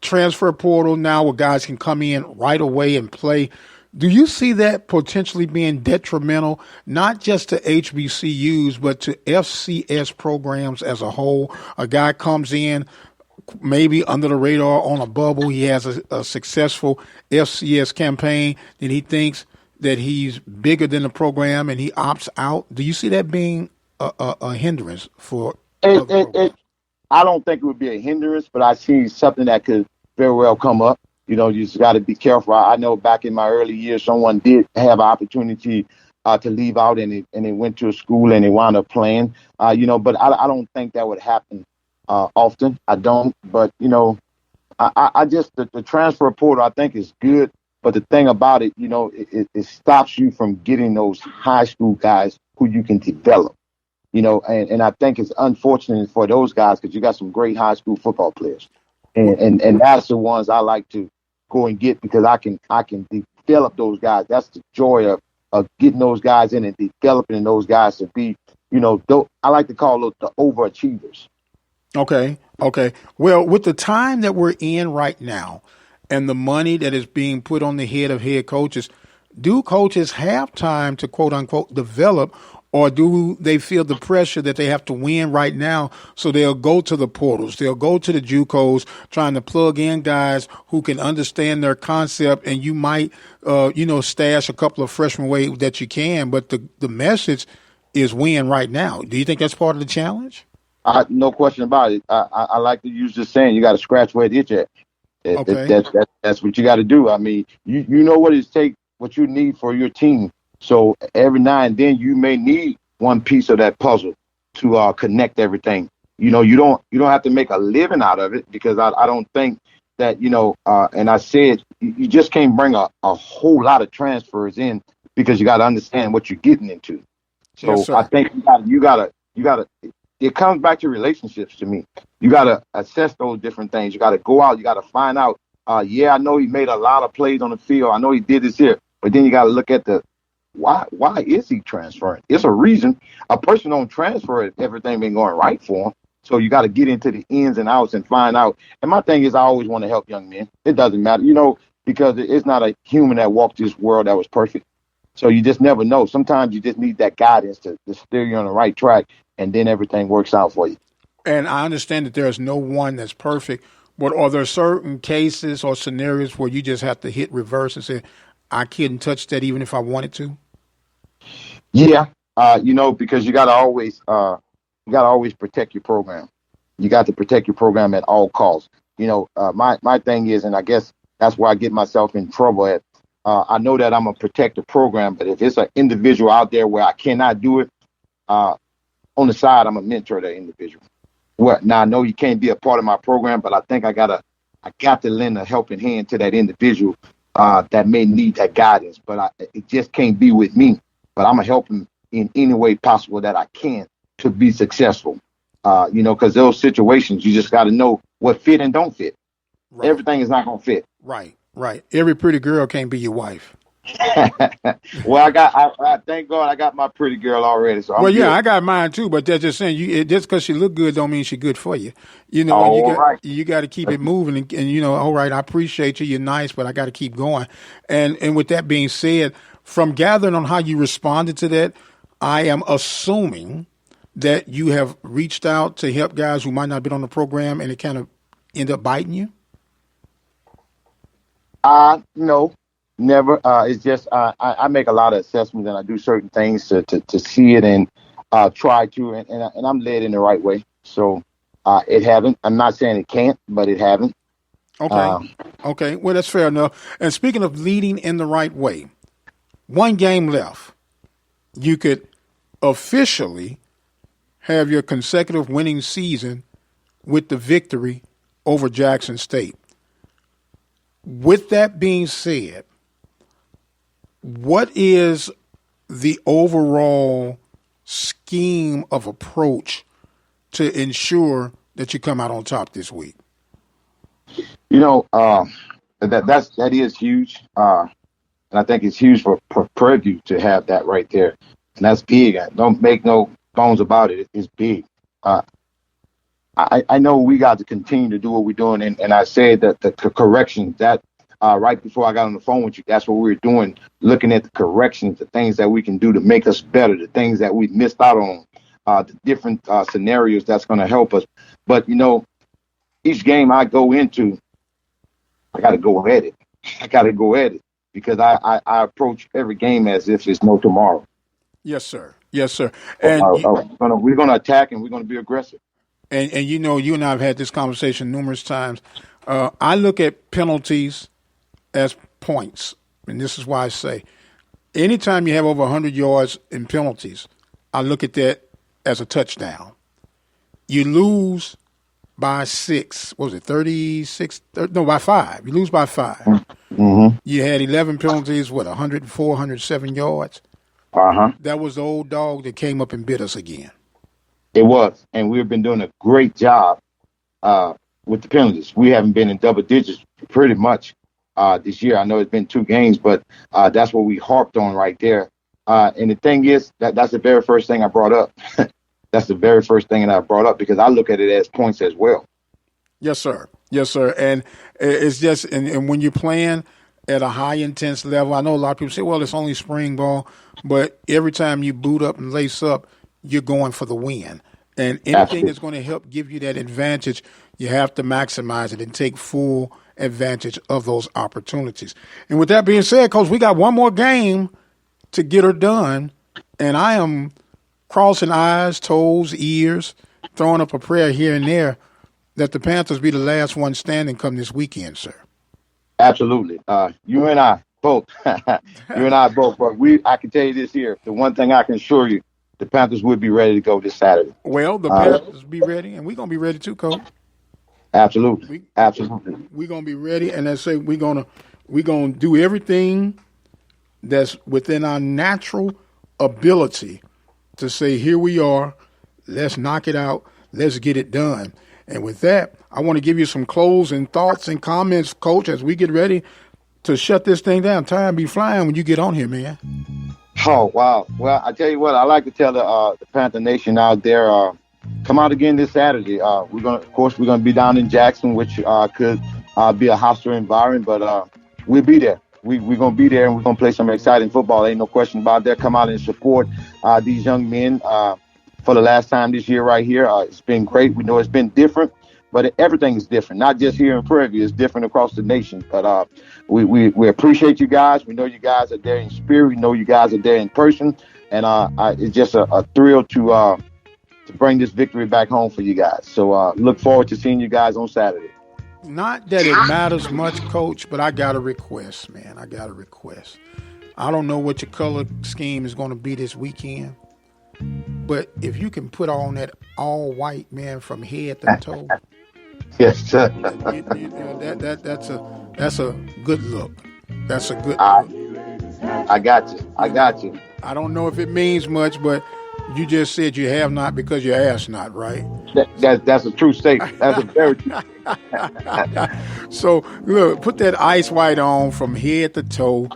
transfer portal now where guys can come in right away and play, do you see that potentially being detrimental, not just to HBCUs, but to FCS programs as a whole? A guy comes in, maybe under the radar on a bubble. He has a successful FCS campaign, and he thinks that he's bigger than the program, and he opts out. Do you see that being a hindrance for? I don't think it would be a hindrance, but I see something that could very well come up. You just got to be careful. I know back in my early years, someone did have an opportunity to leave out, and they went to a school and they wound up playing. But I don't think that would happen often. I don't, but I just the transfer portal I think is good, but the thing about it, it stops you from getting those high school guys who you can develop, and I think it's unfortunate for those guys because you got some great high school football players, and that's the ones I like to go and get because I can develop those guys. That's the joy of getting those guys in and developing those guys to be, I like to call those the overachievers. Okay. Well, with the time that we're in right now and the money that is being put on the head of head coaches, do coaches have time to, quote unquote, develop, or do they feel the pressure that they have to win right now? So they'll go to the portals, they'll go to the JUCOs, trying to plug in guys who can understand their concept, and you might, stash a couple of freshmen away that you can, but the message is win right now. Do you think that's part of the challenge? No question about it. I like to use this saying, you got to scratch where it itch at. Okay. That's what you got to do. I mean, you know what it takes, what you need for your team. So every now and then you may need one piece of that puzzle to connect everything. You don't have to make a living out of it because I don't think that, and I said, you just can't bring a whole lot of transfers in because you got to understand what you're getting into. So yes, I think you gotta. It comes back to relationships to me. You got to assess those different things. You got to go out. You got to find out, I know he made a lot of plays on the field. I know he did this here. But then you got to look at why is he transferring? It's a reason. A person don't transfer if everything been going right for him. So you got to get into the ins and outs and find out. And my thing is I always want to help young men. It doesn't matter, because it's not a human that walked this world that was perfect. So you just never know. Sometimes you just need that guidance to steer you on the right track, and then everything works out for you. And I understand that there's no one that's perfect, but are there certain cases or scenarios where you just have to hit reverse and say, I couldn't touch that even if I wanted to? Yeah, because you got to always protect your program. You got to protect your program at all costs. My thing is, and I guess that's where I get myself in trouble at. I know that I'm going to protect the program, but if it's an individual out there where I cannot do it, on the side, I'm a mentor that individual. Well, now I know you can't be a part of my program, but I think I got to lend a helping hand to that individual that may need that guidance. But it just can't be with me. But I'm gonna help him in any way possible that I can to be successful. Because those situations, you just got to know what fit and don't fit. Right. Everything is not gonna fit. Right. Every pretty girl can't be your wife. Well, I thank God I got my pretty girl already. So I'm Well, yeah, good. I got mine too, but they're just saying just because she look good don't mean she good for you. And All right. you got to keep it moving, and all right, I appreciate you. You're nice, but I got to keep going. And with that being said, from gathering on how you responded to that, I am assuming that you have reached out to help guys who might not have been on the program, and it kind of end up biting you. No, never. It's just I make a lot of assessments and I do certain things to see it and try to, and I'm led in the right way. So it haven't. I'm not saying it can't, but it haven't. Okay. Well, that's fair enough. And speaking of leading in the right way, one game left. You could officially have your consecutive winning season with the victory over Jackson State. With that being said, what is the overall scheme of approach to ensure that you come out on top this week? That is huge, and I think it's huge for Prairie View to have that right there, and that's big. Don't make no bones about it. It's big. I know we got to continue to do what we're doing, and I said that the corrections that right before I got on the phone with you, that's what we were doing, looking at the corrections, the things that we can do to make us better, the things that we missed out on, the different scenarios that's going to help us. But each game I go into, I got to go at it. I got to go at it because I approach every game as if it's no tomorrow. Yes, sir. Yes, sir. And we're going to attack and we're going to be aggressive. And you and I have had this conversation numerous times. I look at penalties as points, and this is why I say anytime you have over 100 yards in penalties, I look at that as a touchdown. You lose by 6. What was it, 36? No, by 5. You lose by 5. Mm-hmm. You had 11 penalties, 104, 107 yards? Uh-huh. That was the old dog that came up and bit us again. It was, and we've been doing a great job with the penalties. We haven't been in double digits pretty much this year. I know it's been 2 games, but that's what we harped on right there. And the thing is, that's the very first thing I brought up. That's the very first thing that I brought up because I look at it as points as well. Yes, sir. Yes, sir. And it's just, and when you're playing at a high intense level, I know a lot of people say, well, it's only spring ball, but every time you boot up and lace up, you're going for the win. And anything that's going to help give you that advantage, you have to maximize it and take full advantage of those opportunities. And with that being said, Coach, we got one more game to get her done, and I am crossing eyes, toes, ears, throwing up a prayer here and there that the Panthers be the last one standing come this weekend, sir. Absolutely. You and I both. But I can tell you this here. The one thing I can assure you, the Panthers will be ready to go this Saturday. Well, the Panthers be ready, and we're going to be ready too, Coach. Absolutely. We're going to be ready, and I say we're going to do everything that's within our natural ability to say, here we are, let's knock it out, let's get it done. And with that, I want to give you some closing thoughts and comments, Coach, as we get ready to shut this thing down. Time be flying when you get on here, man. Oh, wow. Well, I tell you what, I like to tell the Panther Nation out there, come out again this Saturday. We're going to be down in Jackson, which could be a hostile environment, but we'll be there. We're going to be there, and we're going to play some exciting football. Ain't no question about that. Come out and support these young men for the last time this year right here. It's been great. We know it's been different, but everything is different. Not just here in Prairie View. It's different across the nation. But we appreciate you guys. We know you guys are there in spirit. We know you guys are there in person. And it's just a thrill to bring this victory back home for you guys. So look forward to seeing you guys on Saturday. Not that it matters much, Coach, but I got a request, man. I got a request. I don't know what your color scheme is going to be this weekend, but if you can put on that all white, man, from head to toe, yes, sir. That's a good look. That's a good look. I got you. I don't know if it means much, but you just said you have not because you asked not, right? That's a true statement. That's a very true statement. So, look, put that ice white on from head to toe.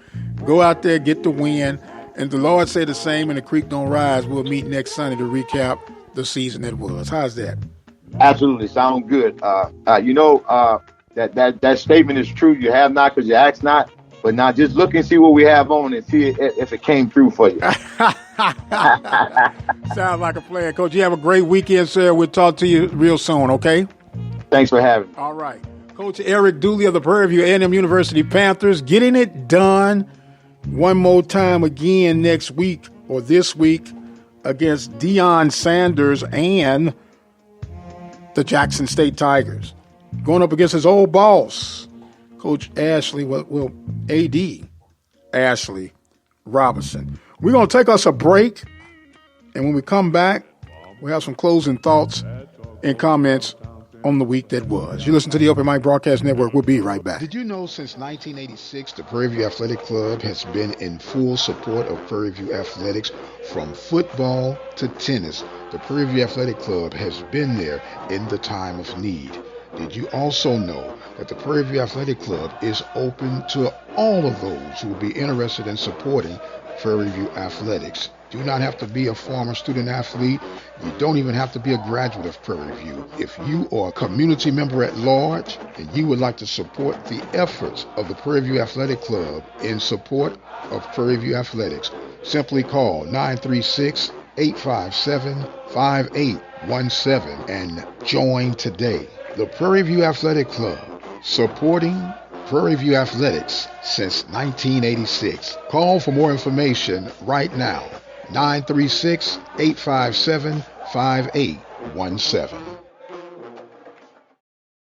Go out there, get the win. And the Lord say the same and the creek don't rise. We'll meet next Sunday to recap the season that was. How's that? Absolutely. Sound good. That statement is true. You have not because you ask not. But now just look and see what we have on and see if it came through for you. Sounds like a plan. Coach, you have a great weekend, sir. We'll talk to you real soon, okay? Thanks for having me. All right. Coach Eric Dooley of the Prairie View A&M University Panthers getting it done one more time again next week or this week against Deion Sanders and the Jackson State Tigers. Going up against his old boss, Coach AD Ashley Robinson. We're going to take us a break, and when we come back, we'll have some closing thoughts and comments on the week that was. You listen to the Open Mic Broadcast Network. We'll be right back. Did you know since 1986, the Prairie View Athletic Club has been in full support of Prairie View athletics from football to tennis? The Prairie View Athletic Club has been there in the time of need. Did you also know that the Prairie View Athletic Club is open to all of those who will be interested in supporting Prairie View athletics? Do not have to be a former student athlete. You don't even have to be a graduate of Prairie View. If you are a community member at large and you would like to support the efforts of the Prairie View Athletic Club in support of Prairie View athletics, simply call 936-857-5817 and join today. The Prairie View Athletic Club, supporting Prairie View athletics since 1986. Call for more information right now. 936-857-5817.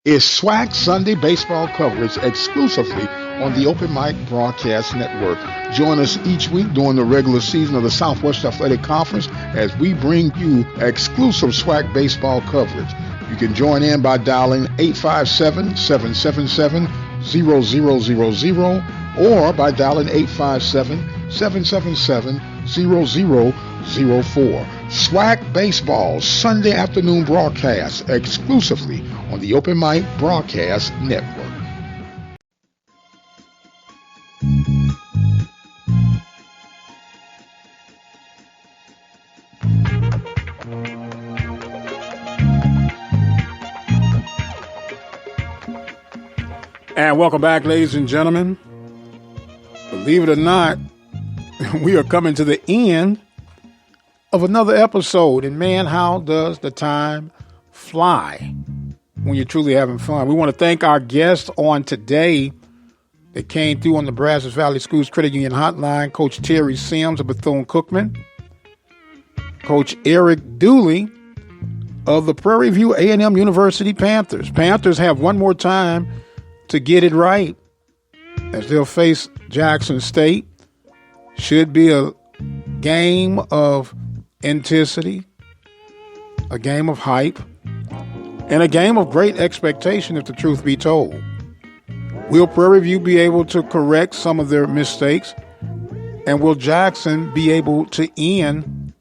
It's SWAC Sunday baseball coverage exclusively on the Open Mic Broadcast Network. Join us each week during the regular season of the Southwest Athletic Conference as we bring you exclusive SWAC baseball coverage. You can join in by dialing 857-777-0000 or by dialing 857-777-0004. SWAC Baseball Sunday afternoon broadcast exclusively on the Open Mic Broadcast Network. And welcome back, ladies and gentlemen. Believe it or not, we are coming to the end of another episode. And man, how does the time fly when you're truly having fun? We want to thank our guests on today that came through on the Brazos Valley Schools Credit Union Hotline, Coach Terry Sims of Bethune Cookman, Coach Eric Dooley of the Prairie View A&M University Panthers. Panthers have one more time to get it right as they'll face Jackson State. Should be a game of intensity, a game of hype, and a game of great expectation, if the truth be told. Will Prairie View be able to correct some of their mistakes? And will Jackson be able to end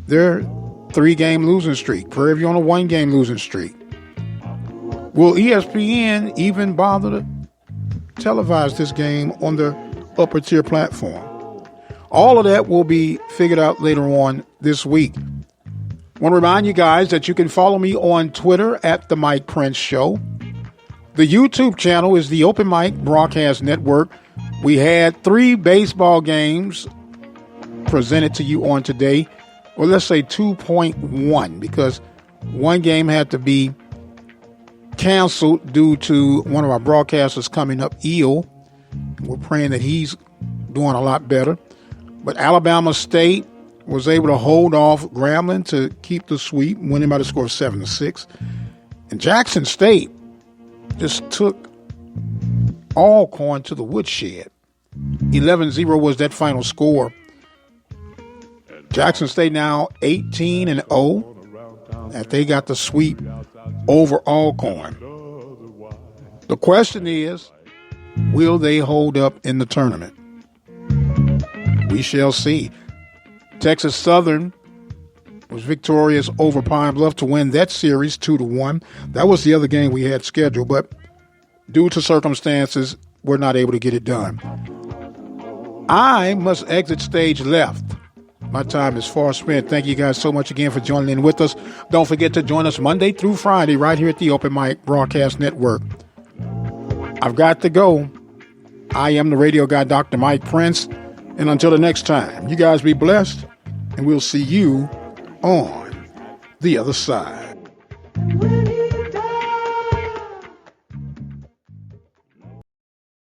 their 3-game losing streak? Prairie View on a 1-game losing streak. Will ESPN even bother to televise this game on their upper tier platform? All of that will be figured out later on this week. I want to remind you guys that you can follow me on Twitter at The Mike Prince Show. The YouTube channel is the Open Mic Broadcast Network. We had 3 baseball games presented to you on today. Or let's say 2.1, because one game had to be canceled due to one of our broadcasters coming up ill. We're praying that he's doing a lot better. But Alabama State was able to hold off Grambling to keep the sweep, winning by the score of 7-6. And Jackson State just took Alcorn to the woodshed. 11-0 was that final score. Jackson State now 18-0 after they got the sweep over Alcorn. The question is, will they hold up in the tournament? We shall see. Texas Southern was victorious over Pine Bluff to win that series 2-1. That was the other game we had scheduled, but due to circumstances, we're not able to get it done. I must exit stage left. My time is far spent. Thank you guys so much again for joining in with us. Don't forget to join us Monday through Friday right here at the Open Mic Broadcast Network. I've got to go. I am the radio guy, Dr. Mike Prince. And until the next time, you guys be blessed, and we'll see you on the other side.